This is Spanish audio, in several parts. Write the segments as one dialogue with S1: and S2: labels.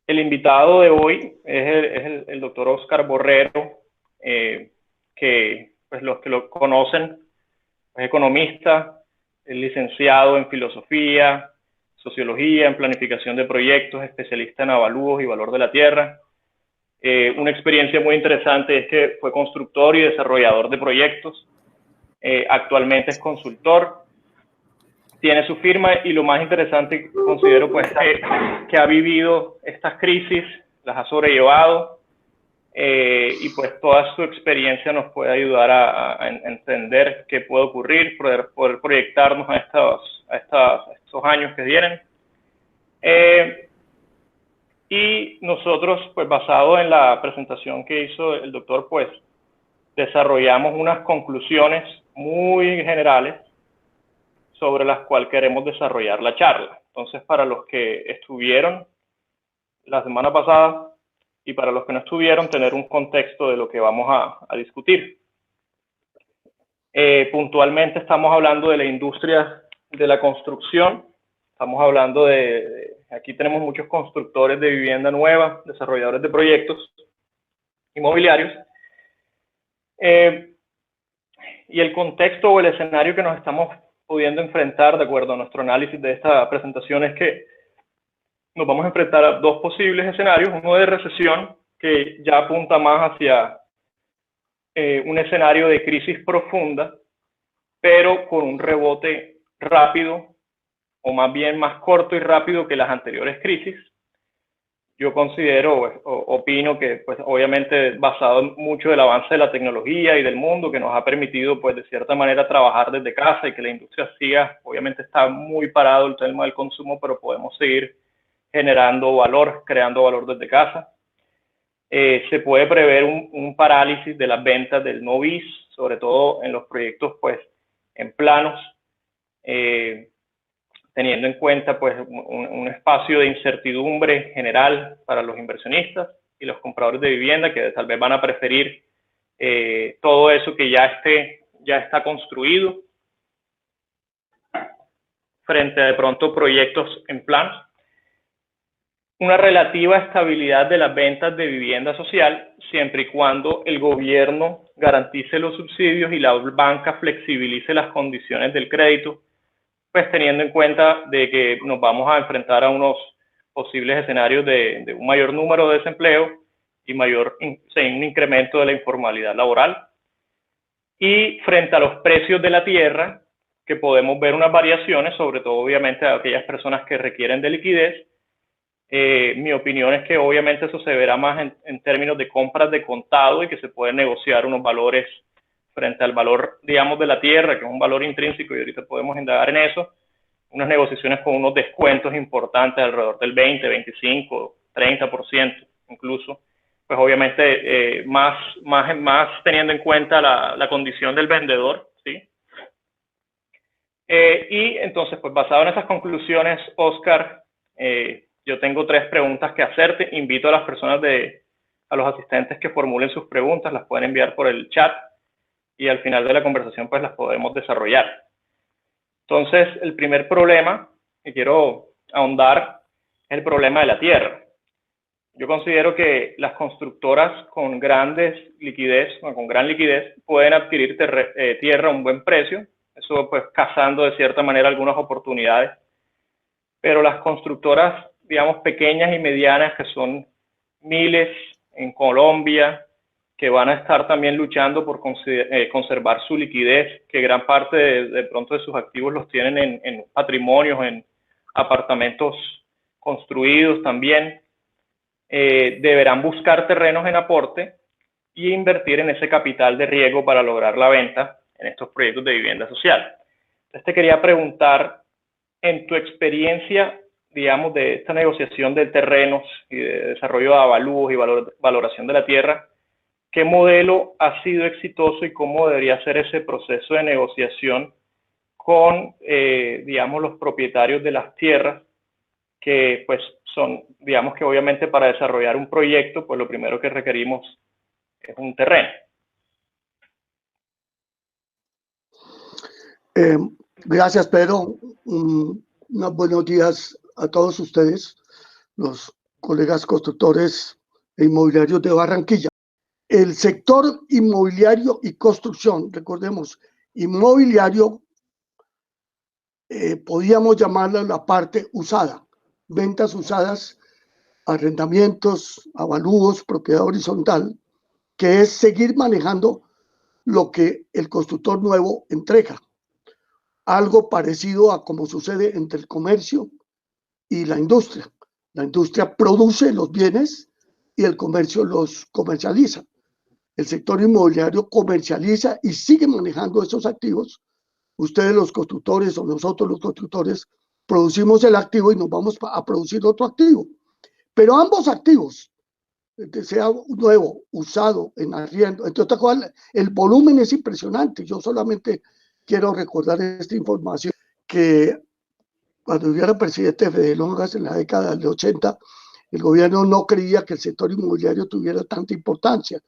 S1: El invitado de hoy es el doctor Oscar Borrero, que pues los que lo conocen es economista, es licenciado en filosofía, sociología, en planificación de proyectos, especialista en avalúos y valor de la tierra. Una experiencia muy interesante es que fue constructor y desarrollador de proyectos. Actualmente es consultor, tiene su firma y lo más interesante considero pues que ha vivido estas crisis, las ha sobrellevado y pues toda su experiencia nos puede ayudar a entender qué puede ocurrir, poder proyectarnos a estos años que vienen. Y nosotros, pues basado en la presentación que hizo el doctor, pues desarrollamos unas conclusiones muy generales sobre las cuales queremos desarrollar la charla. Entonces, para los que estuvieron la semana pasada y para los que no estuvieron, tener un contexto de lo que vamos a discutir. Puntualmente estamos hablando de la industria de la construcción, estamos hablando aquí tenemos muchos constructores de vivienda nueva, desarrolladores de proyectos inmobiliarios, y el contexto o el escenario que nos estamos pudiendo enfrentar, de acuerdo a nuestro análisis de esta presentación, es que nos vamos a enfrentar a dos posibles escenarios, uno de recesión, que ya apunta más hacia un escenario de crisis profunda, pero con un rebote rápido, o más bien más corto y rápido que las anteriores crisis. Yo considero, opino que pues obviamente basado mucho del avance de la tecnología y del mundo, que nos ha permitido pues de cierta manera trabajar desde casa y que la industria siga, obviamente está muy parado el tema del consumo, pero podemos seguir generando valor, creando valor desde casa. Se puede prever un parálisis de las ventas del no bis, sobre todo en los proyectos pues en planos, teniendo en cuenta pues un espacio de incertidumbre general para los inversionistas y los compradores de vivienda, que tal vez van a preferir todo eso que ya está construido frente a de pronto proyectos en planos. Una relativa estabilidad de las ventas de vivienda social, siempre y cuando el gobierno garantice los subsidios y la banca flexibilice las condiciones del crédito, pues teniendo en cuenta de que nos vamos a enfrentar a unos posibles escenarios de un mayor número de desempleo y un incremento de la informalidad laboral. Y frente a los precios de la tierra, que podemos ver unas variaciones, sobre todo obviamente a aquellas personas que requieren de liquidez. Mi opinión es que obviamente eso se verá más en términos de compras de contado y que se pueden negociar unos valores frente al valor, digamos, de la tierra, que es un valor intrínseco y ahorita podemos indagar en eso, unas negociaciones con unos descuentos importantes alrededor del 20, 25, 30% incluso, pues obviamente más teniendo en cuenta la condición del vendedor, ¿sí? Y entonces, pues basado en esas conclusiones, Oscar, yo tengo 3 preguntas que hacerte. Invito a las personas a los asistentes que formulen sus preguntas, las pueden enviar por el chat y al final de la conversación pues las podemos desarrollar. Entonces, el primer problema que quiero ahondar es el problema de la tierra. Yo considero que las constructoras con gran liquidez pueden adquirir tierra a un buen precio, eso pues cazando de cierta manera algunas oportunidades, pero las constructoras, digamos, pequeñas y medianas, que son miles en Colombia, que van a estar también luchando por conservar su liquidez, que gran parte de pronto de sus activos los tienen en patrimonios, en apartamentos construidos también, deberán buscar terrenos en aporte y invertir en ese capital de riesgo para lograr la venta en estos proyectos de vivienda social. Entonces te quería preguntar, en tu experiencia, digamos, de esta negociación de terrenos y de desarrollo de avalúos y valoración de la tierra, ¿qué modelo ha sido exitoso y cómo debería ser ese proceso de negociación con, digamos, los propietarios de las tierras, que pues son, digamos que obviamente para desarrollar un proyecto, pues lo primero que requerimos es un terreno?
S2: Gracias, Pedro. Unos buenos días a todos ustedes, los colegas constructores e inmobiliarios de Barranquilla. El sector inmobiliario y construcción, recordemos, inmobiliario, podíamos llamarla la parte usada, ventas usadas, arrendamientos, avalúos, propiedad horizontal, que es seguir manejando lo que el constructor nuevo entrega. Algo parecido a como sucede entre el comercio y la industria. La industria produce los bienes y el comercio los comercializa. El sector inmobiliario comercializa y sigue manejando esos activos. Ustedes los constructores o nosotros los constructores producimos el activo y nos vamos a producir otro activo. Pero ambos activos, sea nuevo, usado, en arriendo, entonces el volumen es impresionante. Yo solamente quiero recordar esta información, que cuando yo era presidente de Fedelongas en la década del 80, el gobierno no creía que el sector inmobiliario tuviera tanta importancia.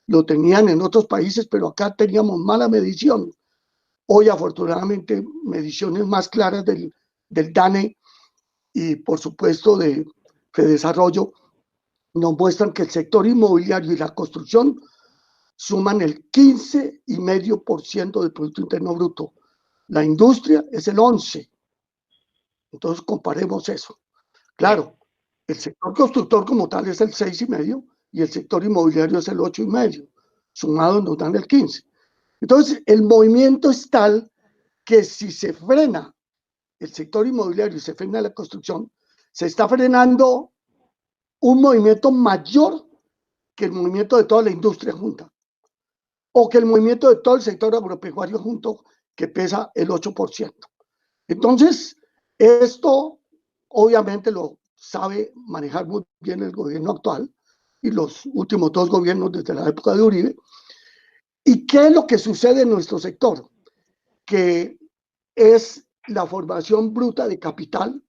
S2: Lo tenían en otros países, pero acá teníamos mala medición. Hoy, afortunadamente, mediciones más claras del DANE y, por supuesto, de Fedesarrollo nos muestran que el sector inmobiliario y la construcción suman el 15,5% del Producto Interno Bruto. La industria es el 11%. Entonces, comparemos eso. Claro, el sector constructor como tal es el 6,5% y el sector inmobiliario es el 8,5%. Sumados nos dan el 15%. Entonces, el movimiento es tal que si se frena el sector inmobiliario y se frena la construcción, se está frenando un movimiento mayor que el movimiento de toda la industria junta, o que el movimiento de todo el sector agropecuario junto, que pesa el 8%. Entonces, esto obviamente lo sabe manejar muy bien el gobierno actual y los últimos dos gobiernos desde la época de Uribe. ¿Y qué es lo que sucede en nuestro sector? Que es la formación bruta de capital.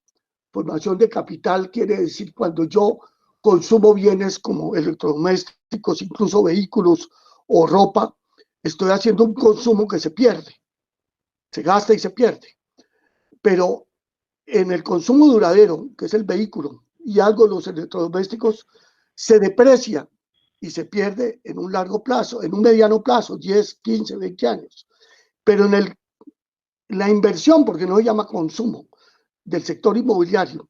S2: Formación de capital quiere decir cuando yo consumo bienes como electrodomésticos, incluso vehículos o ropa, estoy haciendo un consumo que se pierde, se gasta y se pierde. Pero en el consumo duradero, que es el vehículo, y algo de los electrodomésticos, se deprecia y se pierde en un largo plazo, en un mediano plazo, 10, 15, 20 años. Pero en la inversión, porque no se llama consumo, del sector inmobiliario,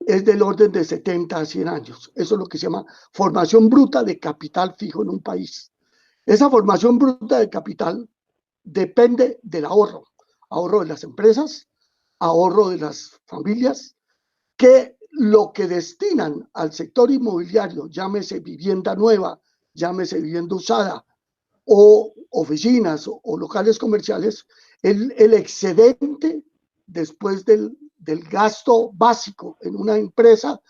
S2: es del orden de 70 a 100 años. Eso es lo que se llama formación bruta de capital fijo en un país. Esa formación bruta de capital depende del ahorro de las empresas, ahorro de las familias, que lo que destinan al sector inmobiliario, llámese vivienda nueva, llámese vivienda usada, o oficinas o locales comerciales, el excedente después del gasto básico en una empresa,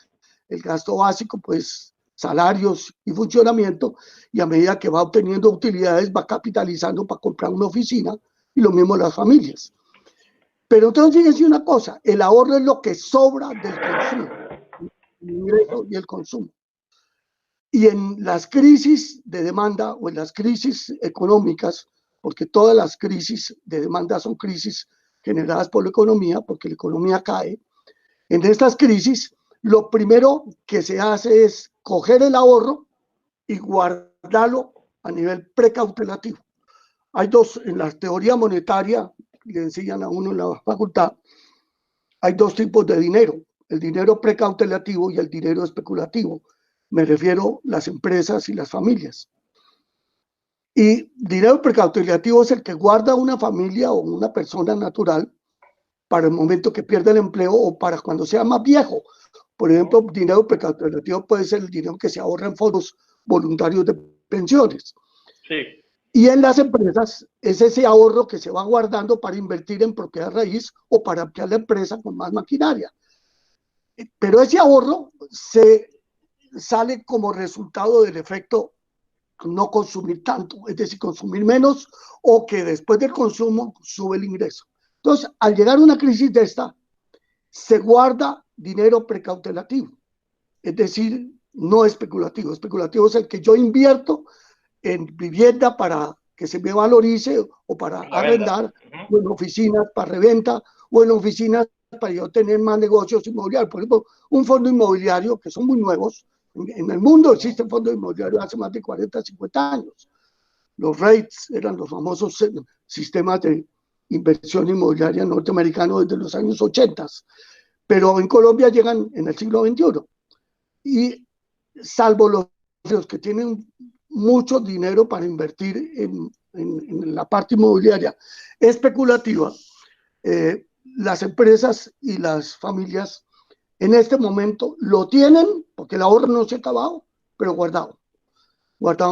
S2: el gasto básico, pues salarios y funcionamiento, y a medida que va obteniendo utilidades, va capitalizando para comprar una oficina, y lo mismo las familias. Pero entonces fíjense una cosa, el ahorro es lo que sobra del consumo, el ingreso y el consumo. Y en las crisis de demanda o en las crisis económicas, porque todas las crisis de demanda son crisis generadas por la economía, porque la economía cae, en estas crisis lo primero que se hace es coger el ahorro y guardarlo a nivel precautelativo. Hay dos, en la teoría monetaria, le enseñan a uno en la facultad, hay dos tipos de dinero, el dinero precautelativo y el dinero especulativo. Me refiero a las empresas y las familias. Y dinero precautelativo es el que guarda una familia o una persona natural para el momento que pierde el empleo o para cuando sea más viejo. Por ejemplo, dinero precautelativo puede ser el dinero que se ahorra en fondos voluntarios de pensiones.
S1: Sí.
S2: Y en las empresas es ese ahorro que se va guardando para invertir en propiedad raíz o para ampliar la empresa con más maquinaria. Pero ese ahorro sale como resultado del efecto no consumir tanto, es decir, consumir menos o que después del consumo sube el ingreso. Entonces, al llegar a una crisis de esta, se guarda dinero precautelativo, es decir, no especulativo. Especulativo es el que yo invierto en vivienda para que se me valorice o para arrendar, o en oficinas para reventa, o en oficinas para yo tener más negocios inmobiliarios. Por ejemplo, un fondo inmobiliario, que son muy nuevos. En el mundo existen fondos inmobiliarios hace más de 40, 50 años. Los REITs eran los famosos sistemas de inversión inmobiliaria norteamericanos desde los años 80, pero en Colombia llegan en el siglo XXI. Y salvo los que tienen mucho dinero para invertir en la parte inmobiliaria especulativa, las empresas y las familias en este momento lo tienen, porque el ahorro no se ha acabado, pero guardado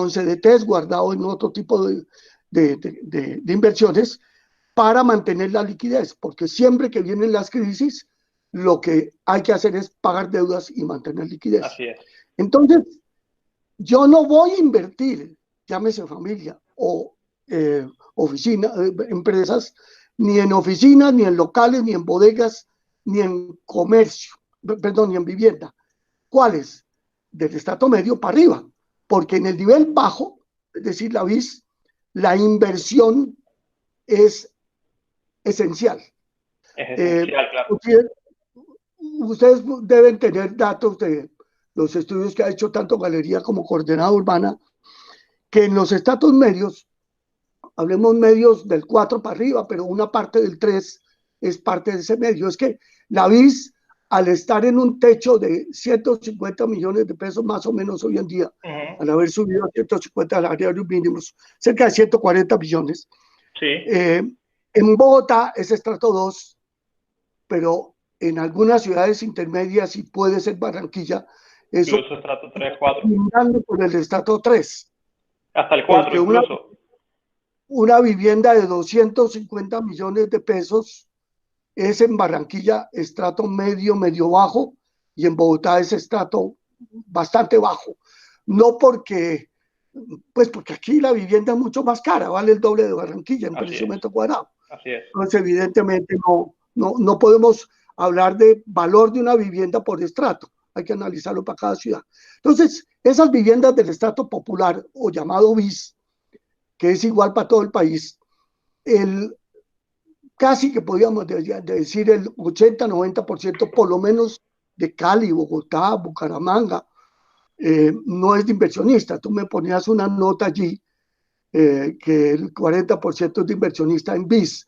S2: en CDTs, guardado en otro tipo de inversiones para mantener la liquidez, porque siempre que vienen las crisis, lo que hay que hacer es pagar deudas y mantener liquidez.
S1: Así es.
S2: Entonces, yo no voy a invertir, llámese familia o oficina, empresas, ni en oficinas, ni en locales, ni en bodegas, ni en comercio, perdón, ni en vivienda. ¿Cuáles? Del estrato medio para arriba, porque en el nivel bajo, es decir, la BIS, la inversión es esencial.
S1: Es esencial, claro.
S2: Ustedes deben tener datos de los estudios que ha hecho tanto Galería como Coordenada Urbana, que en los estratos medios, hablemos medios del 4 para arriba, pero una parte del 3 es parte de ese medio. Es que la BIS, al estar en un techo de 150 millones de pesos más o menos hoy en día, al haber subido a 150 salarios mínimos, cerca de 140 millones.
S1: Sí.
S2: En Bogotá es estrato 2, pero en algunas ciudades intermedias, y puede ser Barranquilla, eso
S1: incluso estrato 3, 4.
S2: Mirando por el estrato 3.
S1: Hasta el 4 incluso.
S2: Una vivienda de 250 millones de pesos es en Barranquilla estrato medio, medio bajo, y en Bogotá es estrato bastante bajo. No porque, pues porque aquí la vivienda es mucho más cara, vale el doble de Barranquilla en precio metro cuadrado.
S1: Así es.
S2: Entonces, evidentemente, no podemos hablar de valor de una vivienda por estrato. Hay que analizarlo para cada ciudad. Entonces, esas viviendas del estrato popular o llamado BIS, que es igual para todo el país, casi que podríamos decir el 80-90% por lo menos de Cali, Bogotá, Bucaramanga, no es de inversionista. Tú me ponías una nota allí que el 40% es de inversionista en BIS.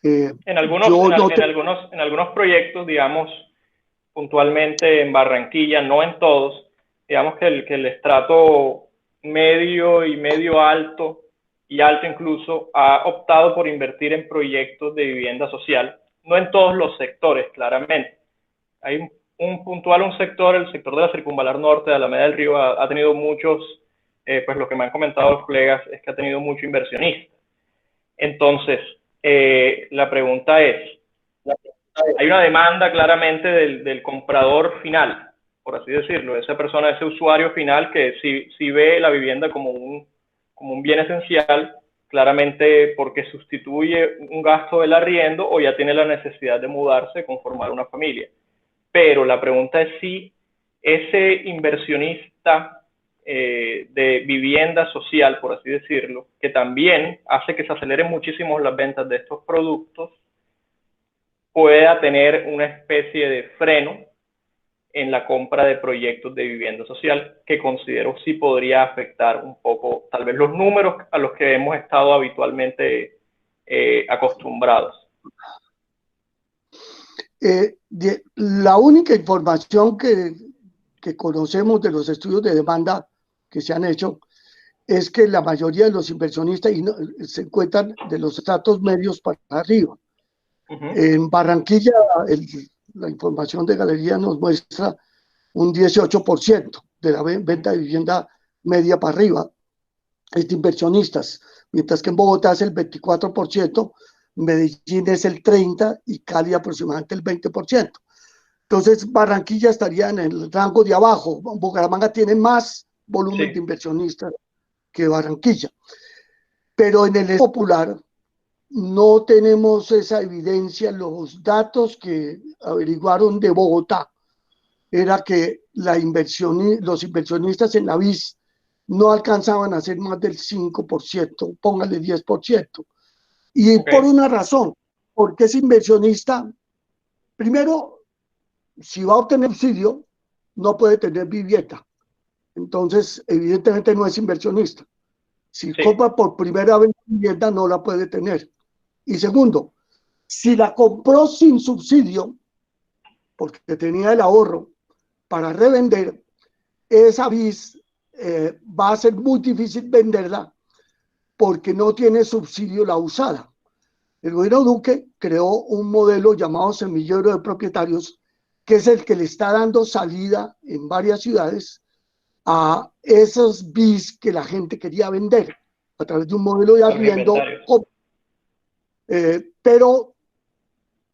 S1: En algunos proyectos, digamos, puntualmente en Barranquilla, no en todos, digamos que el estrato medio y medio alto y alto incluso ha optado por invertir en proyectos de vivienda social, no en todos los sectores, claramente. Hay un sector, el sector de la Circunvalar Norte, de Alameda del Río, ha tenido muchos, pues lo que me han comentado los colegas es que ha tenido mucho inversionista. Entonces, la pregunta es, hay una demanda claramente del comprador final, por así decirlo, esa persona, ese usuario final que si ve la vivienda como un bien esencial, claramente porque sustituye un gasto del arriendo o ya tiene la necesidad de mudarse, conformar una familia. Pero la pregunta es si ese inversionista de vivienda social, por así decirlo, que también hace que se aceleren muchísimo las ventas de estos productos, pueda tener una especie de freno en la compra de proyectos de vivienda social, que considero sí podría afectar un poco, tal vez, los números a los que hemos estado habitualmente acostumbrados.
S2: La única información que conocemos de los estudios de demanda que se han hecho es que la mayoría de los inversionistas se encuentran de los estratos medios para arriba. En Barranquilla, la información de Galería nos muestra un 18% de la venta de vivienda media para arriba es de inversionistas, mientras que en Bogotá es el 24%, Medellín es el 30% y Cali aproximadamente el 20%. Entonces, Barranquilla estaría en el rango de abajo. Bucaramanga tiene más volumen de inversionistas que Barranquilla. Pero en el popular no tenemos esa evidencia. Los datos que averiguaron de Bogotá era que los inversionistas en la BIS no alcanzaban a ser más del 5%, póngale 10%. Y por una razón, porque ese inversionista Primero, si va a obtener subsidio, no puede tener vivienda. Entonces, evidentemente no es inversionista. Si
S1: Sí,
S2: compra por primera vez vivienda, no la puede tener. Y segundo, si la compró sin subsidio, porque tenía el ahorro para revender, esa BIS va a ser muy difícil venderla porque no tiene subsidio la usada. El gobierno Duque creó un modelo llamado semillero de propietarios, que es el que le está dando salida en varias ciudades a esos BIS que la gente quería vender a través de un modelo de
S1: a los
S2: arriendo.
S1: inventarios.
S2: Pero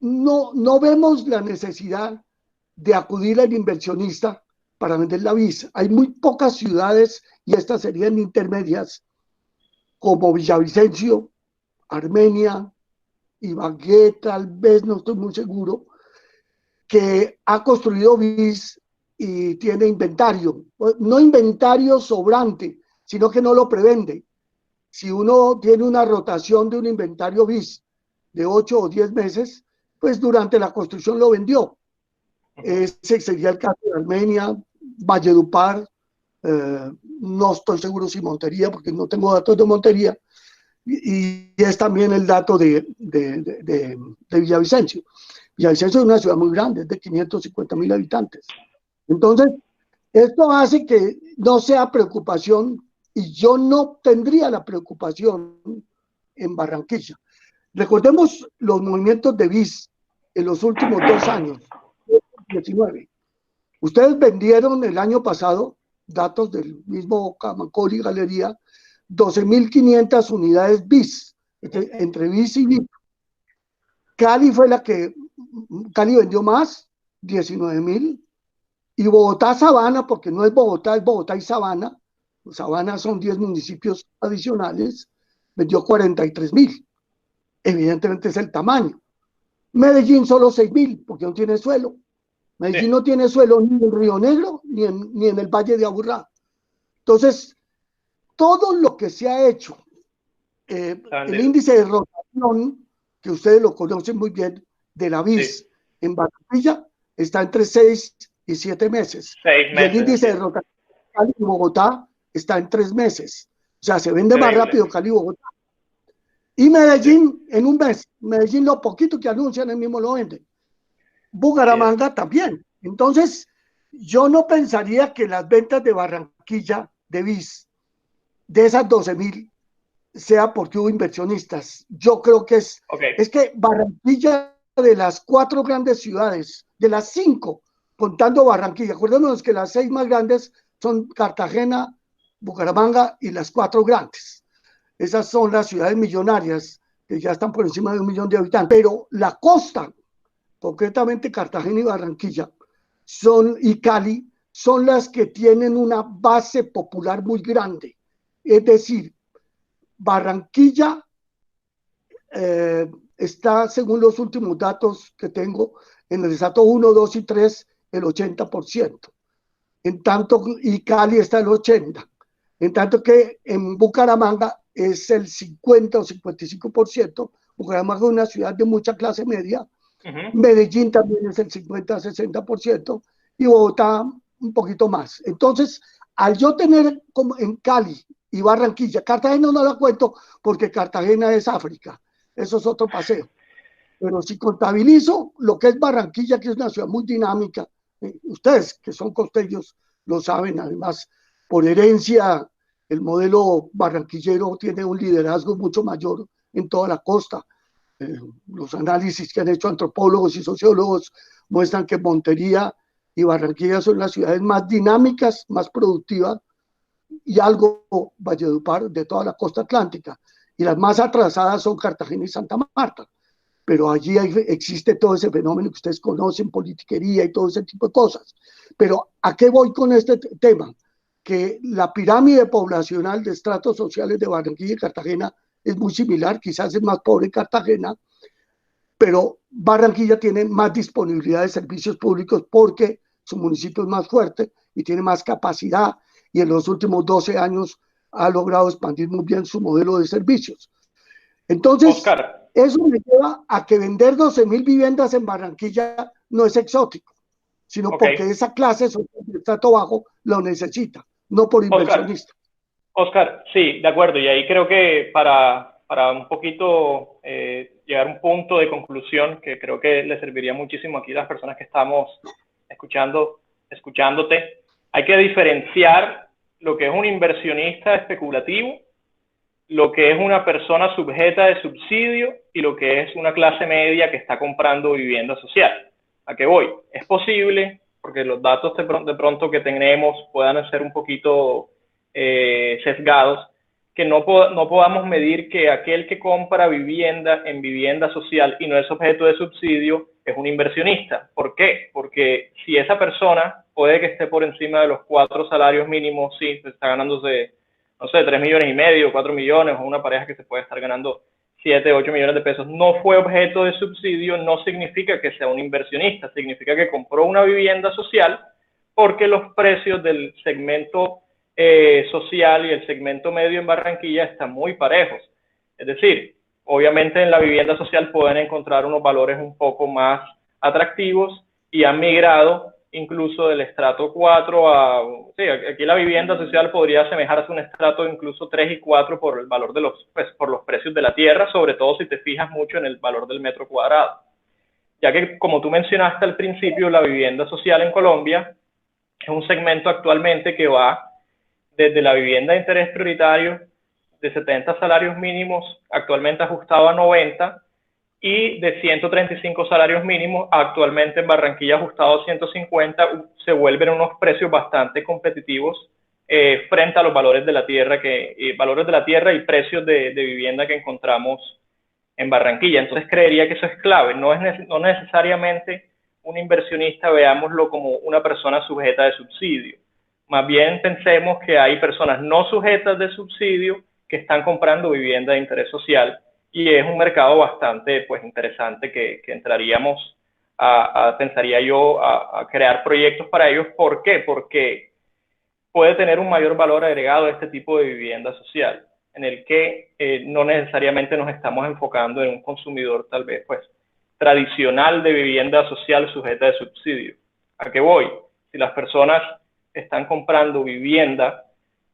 S2: no vemos la necesidad de acudir al inversionista para vender la BIS. Hay muy pocas ciudades, y estas serían intermedias, como Villavicencio, Armenia, Ibagué, tal vez, no estoy muy seguro, que ha construido BIS y tiene inventario. No inventario sobrante, sino que no lo prevende. Si uno tiene una rotación de un inventario BIS de 8 o 10 meses, pues durante la construcción lo vendió. Ese sería el caso de Armenia, Valledupar, no estoy seguro si Montería, porque no tengo datos de Montería, y es también el dato de Villavicencio. Villavicencio es una ciudad muy grande, es de 550.000 habitantes. Entonces, esto hace que no sea preocupación, y yo no tendría la preocupación en Barranquilla. Recordemos los movimientos de BIS en los últimos 2 años, 19. Ustedes vendieron el año pasado, datos del mismo Camancol y Galería, 12.500 unidades BIS, entre BIS y BIP. Cali fue la que, Cali vendió más, 19.000, y Bogotá Sabana, porque no es Bogotá, es Bogotá y Sabana. Sabana son 10 municipios adicionales, vendió 43.000. Evidentemente es el tamaño. Medellín solo 6.000, porque no tiene suelo.
S1: Sí,
S2: Medellín no tiene suelo ni en Río Negro ni en el Valle de Aburrá. Entonces, todo lo que se ha hecho,
S1: está
S2: el
S1: vendido.
S2: índice de rotación, que ustedes lo conocen muy bien, de la
S1: Sí,
S2: BIS en Barranquilla, está entre 6 y 7 meses.
S1: seis
S2: Y el
S1: meses,
S2: índice de
S1: así.
S2: rotación de Cali y Bogotá está en 3 meses. O sea, se vende más
S1: Increíble.
S2: rápido Cali y Bogotá. Y
S1: Sí,
S2: Medellín en un mes. Medellín lo poquito que anuncian, el mismo lo venden.
S1: así es.
S2: Bucaramanga también. Entonces, yo no pensaría que las ventas de Barranquilla de BIS, de esas 12.000, sea porque hubo inversionistas. Yo creo que
S1: Ok,
S2: es que Barranquilla, de las 4 grandes ciudades, de las 5, contando Barranquilla, acordémonos que las 6 más grandes son Cartagena, Bucaramanga y las 4 grandes. Esas son las ciudades millonarias que ya están por encima de 1 millón de habitantes. Pero la costa, concretamente Cartagena y Barranquilla, y Cali, son las que tienen una base popular muy grande. Es decir, Barranquilla está, según los últimos datos que tengo, en el estrato 1, 2 y 3, el 80%. En tanto, y Cali está el 80%. En tanto que en Bucaramanga es el 50 o 55%. Bucaramanga es una ciudad de mucha clase media. Medellín también es el 50-60% y Bogotá un poquito más. Entonces, al yo tener como en Cali y Barranquilla, Cartagena no la cuento porque Cartagena es África, eso es otro paseo. Pero si contabilizo lo que es Barranquilla, que es una ciudad muy dinámica, ustedes que son costeños lo saben, además, por herencia, el modelo barranquillero tiene un liderazgo mucho mayor en toda la costa. Los análisis que han hecho antropólogos y sociólogos muestran que Montería y Barranquilla son las ciudades más dinámicas, más productivas, y algo Valledupar de toda la costa atlántica. Y las más atrasadas son Cartagena y Santa Marta. Pero allí existe todo ese fenómeno que ustedes conocen, politiquería y todo ese tipo de cosas. Pero ¿a qué voy con este tema? Que la pirámide poblacional de estratos sociales de Barranquilla y Cartagena es muy similar, quizás es más pobre Cartagena, pero Barranquilla tiene más disponibilidad de servicios públicos porque su municipio es más fuerte y tiene más capacidad, y en los últimos 12 años ha logrado expandir muy bien su modelo de servicios. Entonces,
S1: Oscar,
S2: eso me lleva a que vender 12.000 viviendas en Barranquilla no es exótico, sino porque esa clase social de estrato bajo lo necesita, no por inversionistas.
S1: Oscar, sí, de acuerdo, y ahí creo que para un poquito llegar a un punto de conclusión que creo que le serviría muchísimo aquí a las personas que estamos escuchándote, hay que diferenciar lo que es un inversionista especulativo, lo que es una persona sujeta de subsidio y lo que es una clase media que está comprando vivienda social. ¿A qué voy? Es posible, porque los datos de pronto que tenemos puedan ser un poquito sesgados, que no podamos medir que aquel que compra vivienda en vivienda social y no es objeto de subsidio es un inversionista. ¿Por qué? Porque si esa persona puede que esté por encima de los 4 salarios mínimos, sí, está ganándose, no sé, 3,5 millones, 4 millones, o una pareja que se puede estar ganando 7, 8 millones de pesos, no fue objeto de subsidio, no significa que sea un inversionista, significa que compró una vivienda social porque los precios del segmento social y el segmento medio en Barranquilla están muy parejos. Es decir, obviamente en la vivienda social pueden encontrar unos valores un poco más atractivos y han migrado incluso del estrato 4 a... Sí, aquí la vivienda social podría asemejarse a un estrato incluso 3 y 4 por el valor de por los precios de la tierra, sobre todo si te fijas mucho en el valor del metro cuadrado. Ya que, como tú mencionaste al principio, la vivienda social en Colombia es un segmento actualmente que va desde la vivienda de interés prioritario de 70 salarios mínimos, actualmente ajustado a 90, y de 135 salarios mínimos, actualmente en Barranquilla ajustado a 150, se vuelven unos precios bastante competitivos frente a los valores de la tierra y precios de vivienda que encontramos en Barranquilla. Entonces creería que eso es clave, no necesariamente un inversionista veámoslo como una persona sujeta de subsidio. Más bien pensemos que hay personas no sujetas de subsidio que están comprando vivienda de interés social y es un mercado bastante interesante que entraríamos pensaría yo, a crear proyectos para ellos. ¿Por qué? Porque puede tener un mayor valor agregado este tipo de vivienda social, en el que no necesariamente nos estamos enfocando en un consumidor tal vez tradicional de vivienda social sujeta de subsidio. ¿A qué voy? Si las personas están comprando vivienda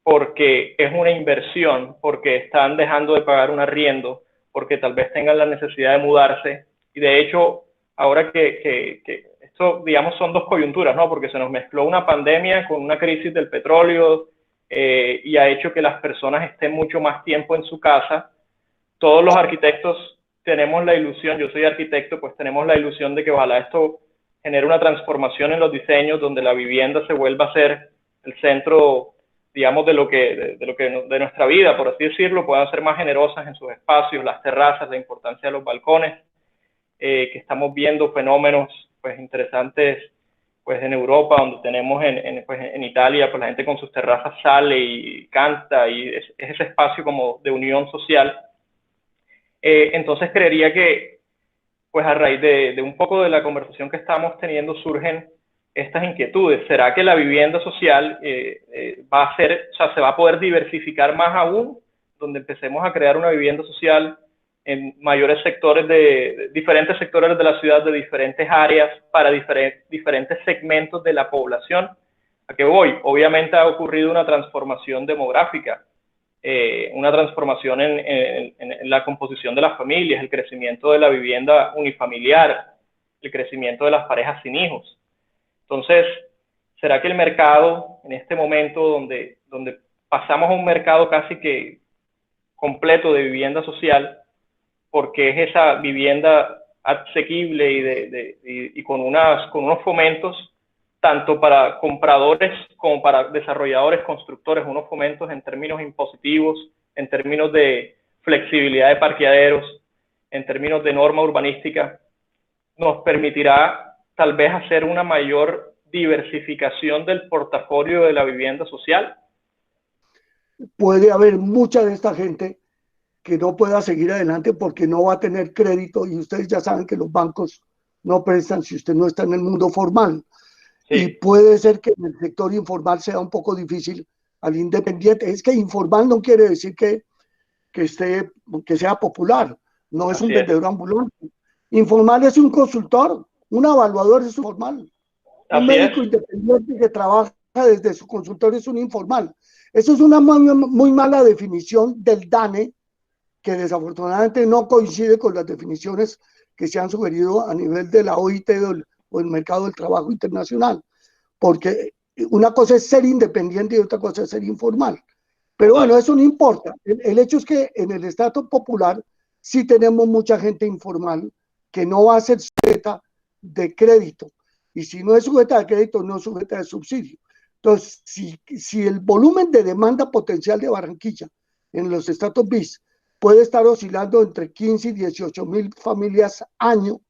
S1: porque es una inversión, porque están dejando de pagar un arriendo, porque tal vez tengan la necesidad de mudarse, y de hecho, ahora que esto, digamos, son dos coyunturas, ¿no? Porque se nos mezcló una pandemia con una crisis del petróleo y ha hecho que las personas estén mucho más tiempo en su casa. Todos los arquitectos tenemos la ilusión, yo soy arquitecto, pues tenemos la ilusión de que ojalá esto genere una transformación en los diseños donde la vivienda se vuelva a ser el centro, digamos, de nuestra vida, por así decirlo, puedan ser más generosas en sus espacios, las terrazas, la importancia de los balcones, que estamos viendo fenómenos interesantes en Europa, donde tenemos en Italia, la gente con sus terrazas sale y canta, y es ese espacio como de unión social. Entonces creería que a raíz de un poco de la conversación que estamos teniendo surgen estas inquietudes. ¿Será que la vivienda social se va a poder diversificar más aún, donde empecemos a crear una vivienda social en mayores sectores diferentes sectores de la ciudad, de diferentes áreas, para diferentes segmentos de la población? ¿A qué voy? Obviamente ha ocurrido una transformación demográfica, una transformación en la composición de las familias, el crecimiento de la vivienda unifamiliar, el crecimiento de las parejas sin hijos. Entonces, ¿será que el mercado, en este momento donde pasamos a un mercado casi que completo de vivienda social, porque es esa vivienda asequible y con unos fomentos, tanto para compradores como para desarrolladores, constructores, unos fomentos en términos impositivos, en términos de flexibilidad de parqueaderos, en términos de norma urbanística, nos permitirá tal vez hacer una mayor diversificación del portafolio de la vivienda social?
S2: Puede haber mucha de esta gente que no pueda seguir adelante porque no va a tener crédito, y ustedes ya saben que los bancos no prestan si usted no está en el mundo formal. Sí. Y puede ser que en el sector informal sea un poco difícil al independiente. Es que informal no quiere decir que sea popular, no es un vendedor ambulante. Informal es un consultor, Un evaluador es un formal. Un médico independiente que trabaja desde su consultorio es un informal. Eso es una muy mala definición del DANE, que desafortunadamente no coincide con las definiciones que se han sugerido a nivel de la OIT o el mercado del trabajo internacional, porque una cosa es ser independiente y otra cosa es ser informal. Pero bueno, eso no importa. El hecho es que en el estrato popular sí tenemos mucha gente informal que no va a ser sujeta de crédito. Y si no es sujeta de crédito, no es sujeta de subsidio. Entonces, si el volumen de demanda potencial de Barranquilla en los estratos BIS puede estar oscilando entre 15 y 18.000 familias año,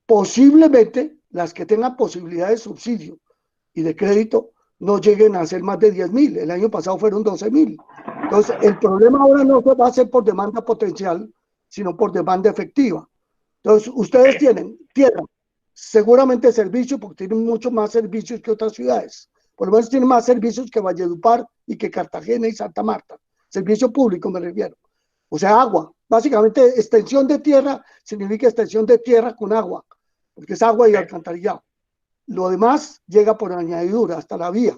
S2: posiblemente las que tengan posibilidad de subsidio y de crédito no lleguen a ser más de 10.000. El año pasado fueron 12.000. Entonces, el problema ahora no va a ser por demanda potencial, sino por demanda efectiva. Entonces, ustedes tienen tierra, seguramente servicios, porque tienen mucho más servicios que otras ciudades. Por lo menos tienen más servicios que Valledupar y que Cartagena y Santa Marta. Servicio público me refiero. O sea, agua. Básicamente, extensión de tierra significa extensión de tierra con agua, porque es agua y alcantarillado. Lo demás llega por añadidura hasta la vía.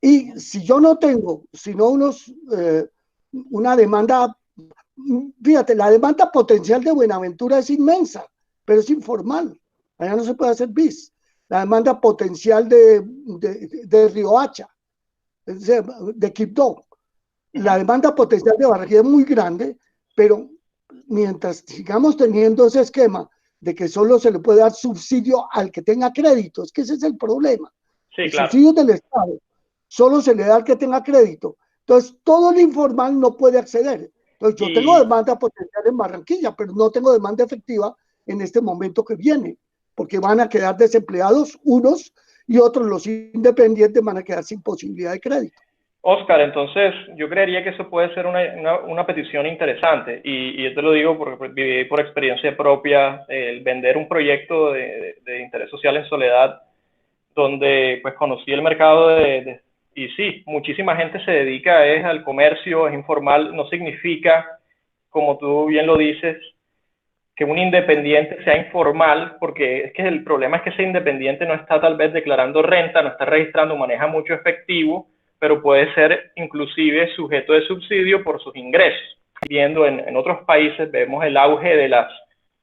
S2: Y si yo no tengo, sino una demanda, fíjate, la demanda potencial de Buenaventura es inmensa, pero es informal. Allá no se puede hacer bis. La demanda potencial de Riohacha, de Quibdó, la demanda potencial de Barranquilla es muy grande, pero mientras sigamos teniendo ese esquema de que solo se le puede dar subsidio al que tenga crédito, es que ese es el problema.
S1: Sí,
S2: el
S1: claro.
S2: subsidio del Estado solo se le da al que tenga crédito. Entonces, todo el informal no puede acceder. Entonces, yo tengo demanda potencial en Barranquilla, pero no tengo demanda efectiva en este momento que viene, porque van a quedar desempleados unos y otros, los independientes, van a quedar sin posibilidad de crédito.
S1: Oscar, entonces yo creería que eso puede ser una petición interesante y yo te lo digo porque viví por experiencia propia el vender un proyecto de interés social en soledad donde pues conocí el mercado y sí, muchísima gente se dedica al comercio, es informal, no significa, como tú bien lo dices, que un independiente sea informal, porque es que el problema es que ese independiente no está tal vez declarando renta, no está registrando, maneja mucho efectivo, pero puede ser inclusive sujeto de subsidio por sus ingresos. Viendo en otros países, vemos el auge de las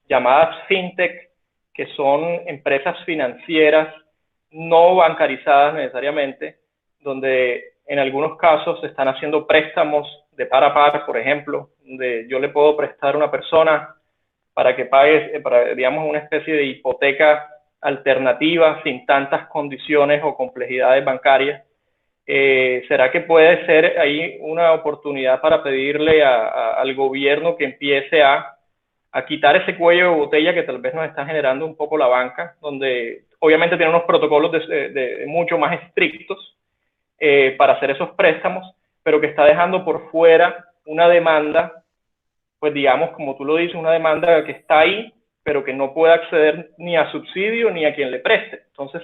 S1: llamadas fintech, que son empresas financieras no bancarizadas necesariamente, donde en algunos casos se están haciendo préstamos de par a par, por ejemplo, donde yo le puedo prestar a una persona para que pague, digamos, una especie de hipoteca alternativa sin tantas condiciones o complejidades bancarias. ¿Será que puede ser ahí una oportunidad para pedirle al gobierno que empiece a quitar ese cuello de botella que tal vez nos está generando un poco la banca, donde obviamente tiene unos protocolos de mucho más estrictos para hacer esos préstamos, pero que está dejando por fuera una demanda, pues digamos, como tú lo dices, una demanda que está ahí, pero que no puede acceder ni a subsidio ni a quien le preste? Entonces,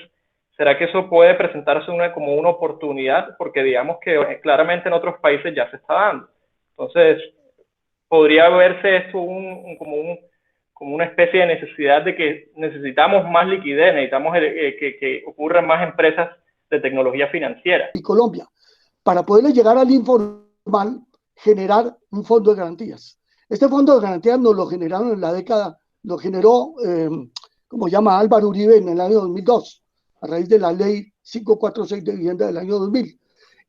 S1: ¿será que eso puede presentarse como una oportunidad? Porque digamos que claramente en otros países ya se está dando. Entonces, podría verse esto como una especie de necesidad de que necesitamos más liquidez, necesitamos que ocurran más empresas de tecnología financiera.
S2: Y Colombia, para poderle llegar al informal, generar un fondo de garantías. Este fondo de garantías nos lo generaron en la década, lo generó, como llama Álvaro Uribe, en el año 2002, a raíz de la ley 546 de vivienda del año 2000.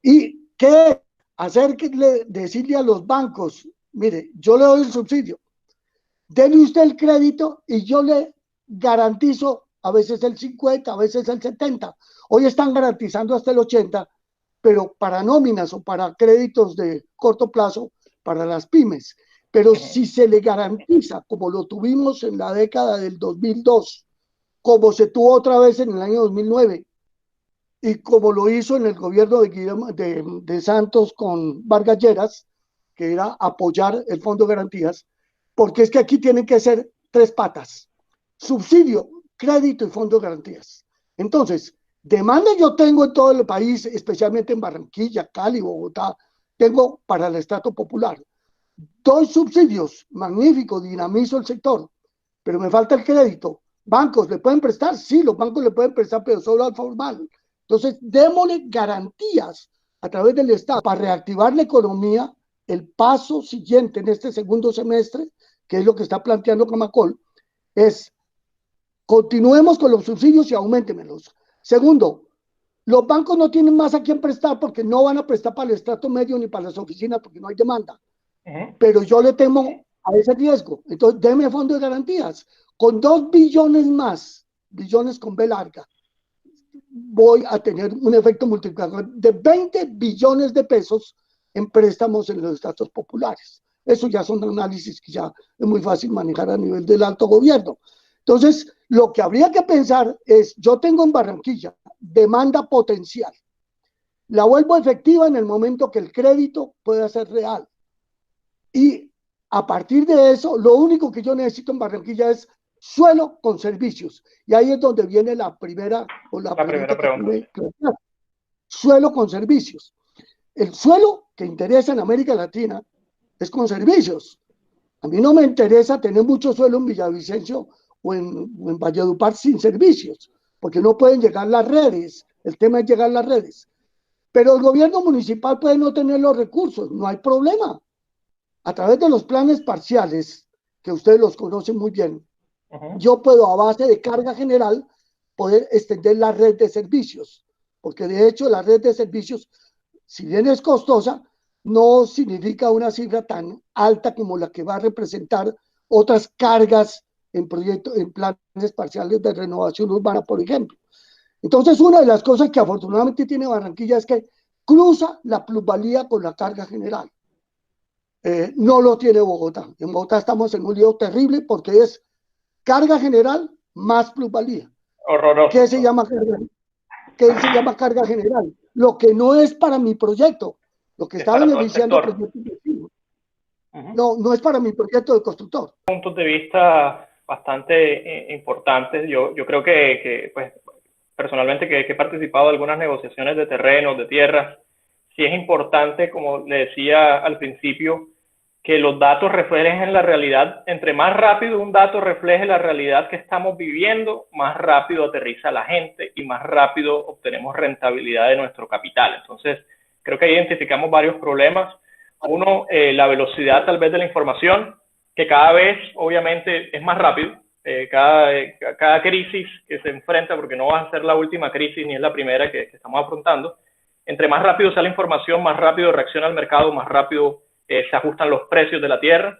S2: ¿Y qué hacer? Decirle a los bancos, mire, yo le doy el subsidio, dele usted el crédito y yo le garantizo a veces el 50, a veces el 70. Hoy están garantizando hasta el 80, pero para nóminas o para créditos de corto plazo para las pymes. Pero si se le garantiza, como lo tuvimos en la década del 2002, como se tuvo otra vez en el año 2009, y como lo hizo en el gobierno de Santos con Vargas Lleras, que era apoyar el Fondo de Garantías, porque es que aquí tienen que ser tres patas: subsidio, crédito y Fondo de Garantías. Entonces, demanda yo tengo en todo el país, especialmente en Barranquilla, Cali, Bogotá, tengo para el estrato popular. Doy subsidios, magnífico, dinamizo el sector, pero me falta el crédito. ¿Bancos le pueden prestar? Sí, los bancos le pueden prestar, pero solo al formal. Entonces, démosle garantías a través del Estado para reactivar la economía. El paso siguiente en este segundo semestre, que es lo que está planteando Camacol, es continuemos con los subsidios y aumentemelos. Segundo, los bancos no tienen más a quién prestar porque no van a prestar para el estrato medio ni para las oficinas porque no hay demanda. Pero yo le temo a ese riesgo. Entonces, déme fondo de garantías. Con 2 billones más, billones con B larga, voy a tener un efecto multiplicador de 20 billones de pesos en préstamos en los estratos populares. Eso ya son análisis que ya es muy fácil manejar a nivel del alto gobierno. Entonces, lo que habría que pensar es, yo tengo en Barranquilla demanda potencial. La vuelvo efectiva en el momento que el crédito pueda ser real. Y a partir de eso, lo único que yo necesito en Barranquilla es suelo con servicios. Y ahí es donde viene la primera
S1: pregunta.
S2: Suelo con servicios. El suelo que interesa en América Latina es con servicios. A mí no me interesa tener mucho suelo en Villavicencio o en Valledupar sin servicios, porque no pueden llegar las redes. El tema es llegar las redes. Pero el gobierno municipal puede no tener los recursos, no hay problema. A través de los planes parciales, que ustedes los conocen muy bien, yo puedo a base de carga general poder extender la red de servicios, porque de hecho la red de servicios, si bien es costosa, no significa una cifra tan alta como la que va a representar otras cargas en proyectos, en planes parciales de renovación urbana, por ejemplo. Entonces, una de las cosas que afortunadamente tiene Barranquilla es que cruza la plusvalía con la carga general. No lo tiene Bogotá. En Bogotá estamos en un lío terrible porque es carga general más plusvalía.
S1: Horroroso.
S2: ¿Qué se llama carga general? Lo que no es para mi proyecto, lo que está beneficiando proyectos vecinos. No es para mi proyecto de constructor.
S1: Puntos de vista bastante importantes. Yo creo que pues, personalmente que he participado en algunas negociaciones de terrenos, de tierras, sí es importante, como le decía al principio, que los datos reflejen la realidad. Entre más rápido un dato refleje la realidad que estamos viviendo, más rápido aterriza la gente y más rápido obtenemos rentabilidad de nuestro capital. Entonces, creo que ahí identificamos varios problemas. Uno, la velocidad tal vez de la información, que cada vez obviamente es más rápido. Cada crisis que se enfrenta, porque no va a ser la última crisis ni es la primera que estamos afrontando, entre más rápido sea la información, más rápido reacciona el mercado, más rápido se ajustan los precios de la tierra.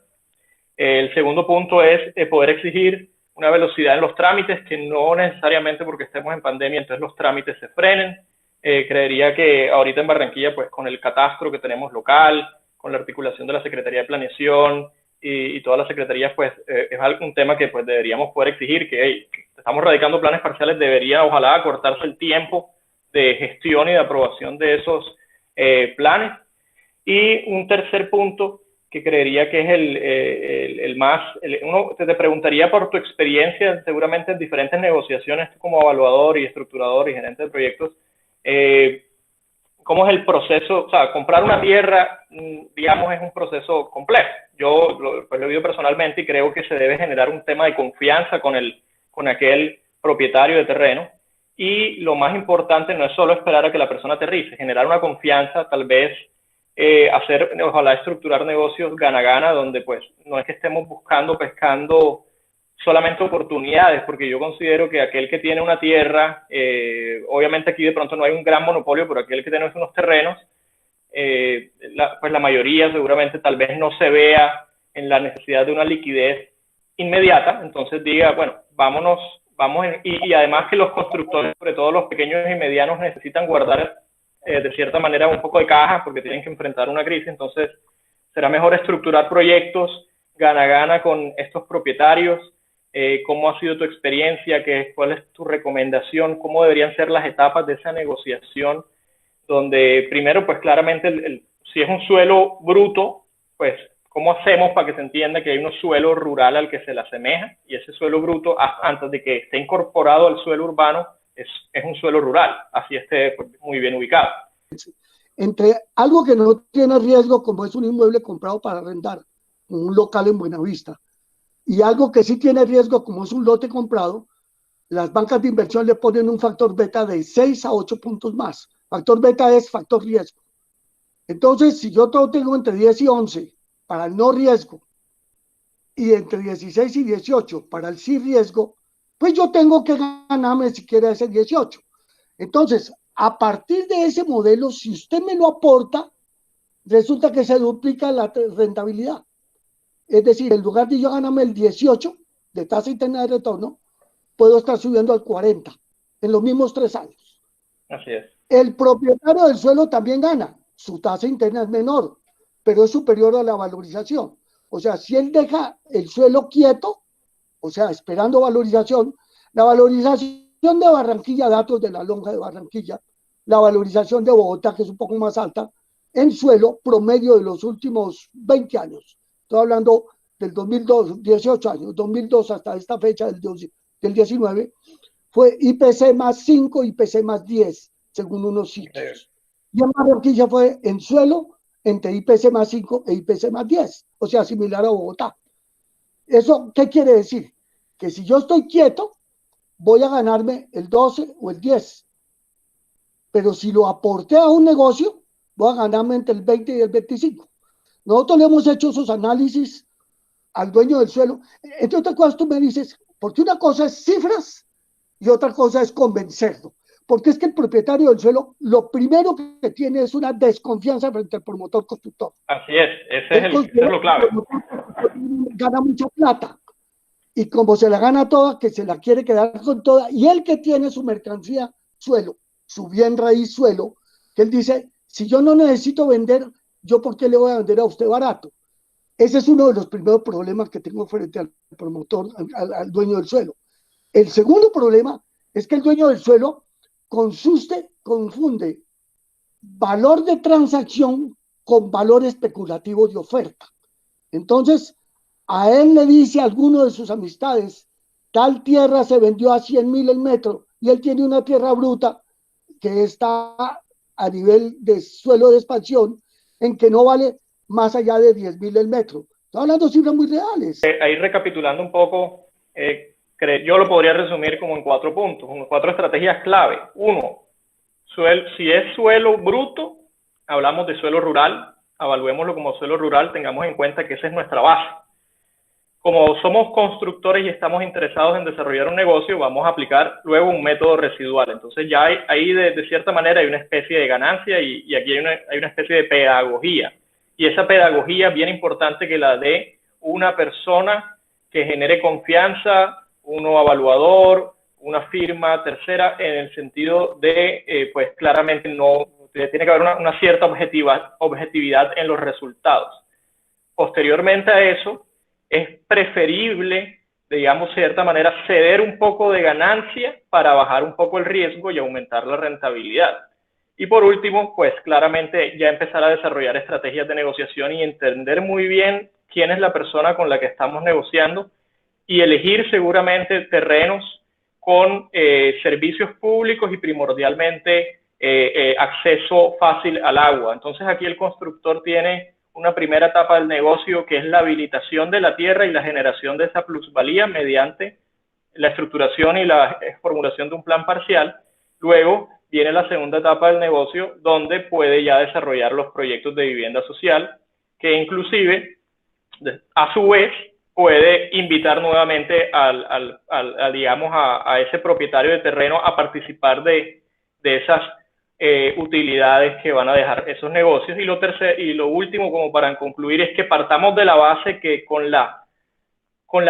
S1: El segundo punto es poder exigir una velocidad en los trámites, que no necesariamente porque estemos en pandemia, entonces los trámites se frenen. Creería que ahorita en Barranquilla, pues con el catastro que tenemos local, con la articulación de la Secretaría de Planeación y todas las secretarías, pues es un tema que pues deberíamos poder exigir, que estamos radicando planes parciales, debería ojalá acortarse el tiempo de gestión y de aprobación de esos planes. Y un tercer punto que creería que es el más, uno te preguntaría por tu experiencia seguramente en diferentes negociaciones como evaluador y estructurador y gerente de proyectos, ¿cómo es el proceso? O sea, comprar una tierra, digamos, es un proceso complejo. Yo pues lo he vivido personalmente y creo que se debe generar un tema de confianza con aquel propietario de terreno. Y lo más importante no es solo esperar a que la persona aterrice, generar una confianza, tal vez ojalá estructurar negocios gana-gana, donde pues no es que estemos pescando solamente oportunidades, porque yo considero que aquel que tiene una tierra, obviamente aquí de pronto no hay un gran monopolio, pero aquel que tiene unos terrenos, pues la mayoría seguramente tal vez no se vea en la necesidad de una liquidez inmediata, entonces diga, bueno, y además que los constructores, sobre todo los pequeños y medianos, necesitan guardar de cierta manera un poco de caja porque tienen que enfrentar una crisis, entonces será mejor estructurar proyectos gana-gana con estos propietarios. ¿Cómo ha sido tu experiencia? ¿Cuál es tu recomendación? ¿Cómo deberían ser las etapas de esa negociación? Donde primero, pues claramente, si es un suelo bruto, pues ¿cómo hacemos para que se entienda que hay un suelo rural al que se le asemeja? Y ese suelo bruto, antes de que esté incorporado al suelo urbano, es un suelo rural, así esté muy bien ubicado.
S2: Entre algo que no tiene riesgo, como es un inmueble comprado para arrendar, un local en Buenavista, y algo que sí tiene riesgo, como es un lote comprado, las bancas de inversión le ponen un factor beta de 6 a 8 puntos más. Factor beta es factor riesgo. Entonces, si yo todo tengo entre 10 y 11 para el no riesgo y entre 16 y 18 para el sí riesgo, pues yo tengo que ganarme siquiera ese 18. Entonces, a partir de ese modelo, si usted me lo aporta, resulta que se duplica la rentabilidad. Es decir, en lugar de yo ganarme el 18 de tasa interna de retorno, puedo estar subiendo al 40 en los mismos 3 años.
S1: Así es.
S2: El propietario del suelo también gana. Su tasa interna es menor, pero es superior a la valorización. O sea, si él deja el suelo quieto, o sea, esperando valorización, la valorización de Barranquilla, datos de la lonja de Barranquilla, la valorización de Bogotá, que es un poco más alta, en suelo promedio de los últimos 20 años. Estoy hablando del 2002, 18 años, 2002 hasta esta fecha del 19, fue IPC más 5, IPC más 10, según unos sitios. Y en Barranquilla fue en suelo entre IPC más 5 e IPC más 10, o sea, similar a Bogotá. ¿Eso qué quiere decir? Que si yo estoy quieto, voy a ganarme el 12 o el 10. Pero si lo aporté a un negocio, voy a ganarme entre el 20 y el 25. Nosotros le hemos hecho esos análisis al dueño del suelo. Entre otras cosas, tú me dices, porque una cosa es cifras y otra cosa es convencerlo. Porque es que el propietario del suelo, lo primero que tiene es una desconfianza frente al promotor constructor.
S1: Así es, ese es lo clave.
S2: Gana mucha plata. Y como se la gana toda, que se la quiere quedar con toda. Y él que tiene su mercancía suelo, su bien raíz suelo, que él dice, si yo no necesito vender, ¿yo por qué le voy a vender a usted barato? Ese es uno de los primeros problemas que tengo frente al promotor, al dueño del suelo. El segundo problema es que el dueño del suelo confunde valor de transacción con valor especulativo de oferta. Entonces, a él le dice a alguno de sus amistades, tal tierra se vendió a 100.000 el metro, y él tiene una tierra bruta que está a nivel de suelo de expansión, en que no vale más allá de 10.000 el metro. Estoy hablando de cifras muy reales.
S1: Ahí recapitulando un poco, yo lo podría resumir como en 4 puntos, como 4 estrategias clave. 1, si es suelo bruto, hablamos de suelo rural, evaluémoslo como suelo rural, tengamos en cuenta que esa es nuestra base. Como somos constructores y estamos interesados en desarrollar un negocio, vamos a aplicar luego un método residual. Entonces ya ahí de cierta manera hay una especie de ganancia y aquí hay una especie de pedagogía. Y esa pedagogía es bien importante que la dé una persona que genere confianza, un evaluador, una firma tercera, en el sentido de, pues claramente tiene que haber una cierta objetividad en los resultados. Posteriormente a eso, es preferible, digamos, de cierta manera, ceder un poco de ganancia para bajar un poco el riesgo y aumentar la rentabilidad. Y por último, pues claramente ya empezar a desarrollar estrategias de negociación y entender muy bien quién es la persona con la que estamos negociando y elegir seguramente terrenos con servicios públicos y primordialmente acceso fácil al agua. Entonces aquí el constructor tiene una primera etapa del negocio que es la habilitación de la tierra y la generación de esa plusvalía mediante la estructuración y la formulación de un plan parcial. Luego viene la segunda etapa del negocio donde puede ya desarrollar los proyectos de vivienda social, que inclusive a su vez puede invitar nuevamente digamos, a ese propietario de terreno a participar de esas utilidades que van a dejar esos negocios. Y lo último, como para concluir, es que partamos de la base que con la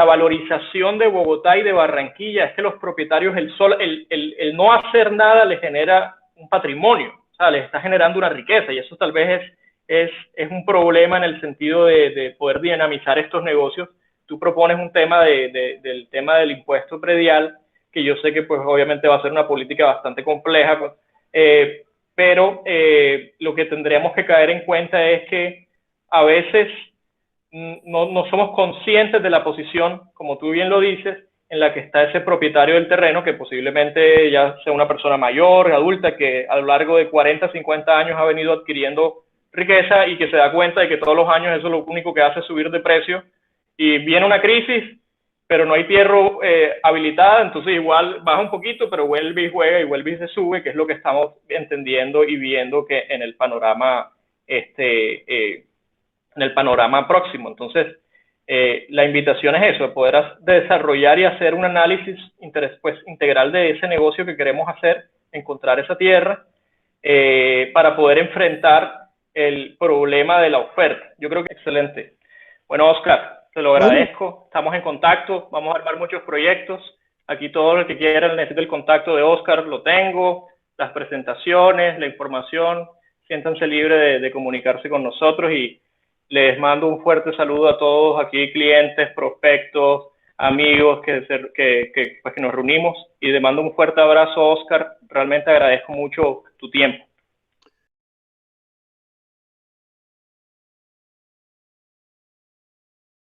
S1: valorización de Bogotá y de Barranquilla es que los propietarios, el no hacer nada les genera un patrimonio, o sea, les está generando una riqueza, y eso tal vez es un problema en el sentido de poder dinamizar estos negocios. Tú propones un tema del tema del impuesto predial, que yo sé que pues obviamente va a ser una política bastante compleja, pues, pero lo que tendríamos que caer en cuenta es que a veces no somos conscientes de la posición, como tú bien lo dices, en la que está ese propietario del terreno, que posiblemente ya sea una persona mayor, adulta, que a lo largo de 40, 50 años ha venido adquiriendo riqueza y que se da cuenta de que todos los años eso lo único que hace es subir de precio, y viene una crisis pero no hay tierra habilitada, entonces igual baja un poquito, pero vuelve y juega y vuelve y se sube, que es lo que estamos entendiendo y viendo que en el panorama, en el panorama próximo. Entonces, la invitación es eso, poder desarrollar y hacer un análisis integral de ese negocio que queremos hacer, encontrar esa tierra, para poder enfrentar el problema de la oferta. Yo creo que es excelente. Bueno, Oscar, te lo agradezco. Estamos en contacto, vamos a armar muchos proyectos. Aquí todo el que quiera necesita el contacto de Oscar, lo tengo, las presentaciones, la información. Siéntanse libres de comunicarse con nosotros y les mando un fuerte saludo a todos aquí, clientes, prospectos, amigos que nos reunimos, y les mando un fuerte abrazo, Oscar. Realmente agradezco mucho tu tiempo.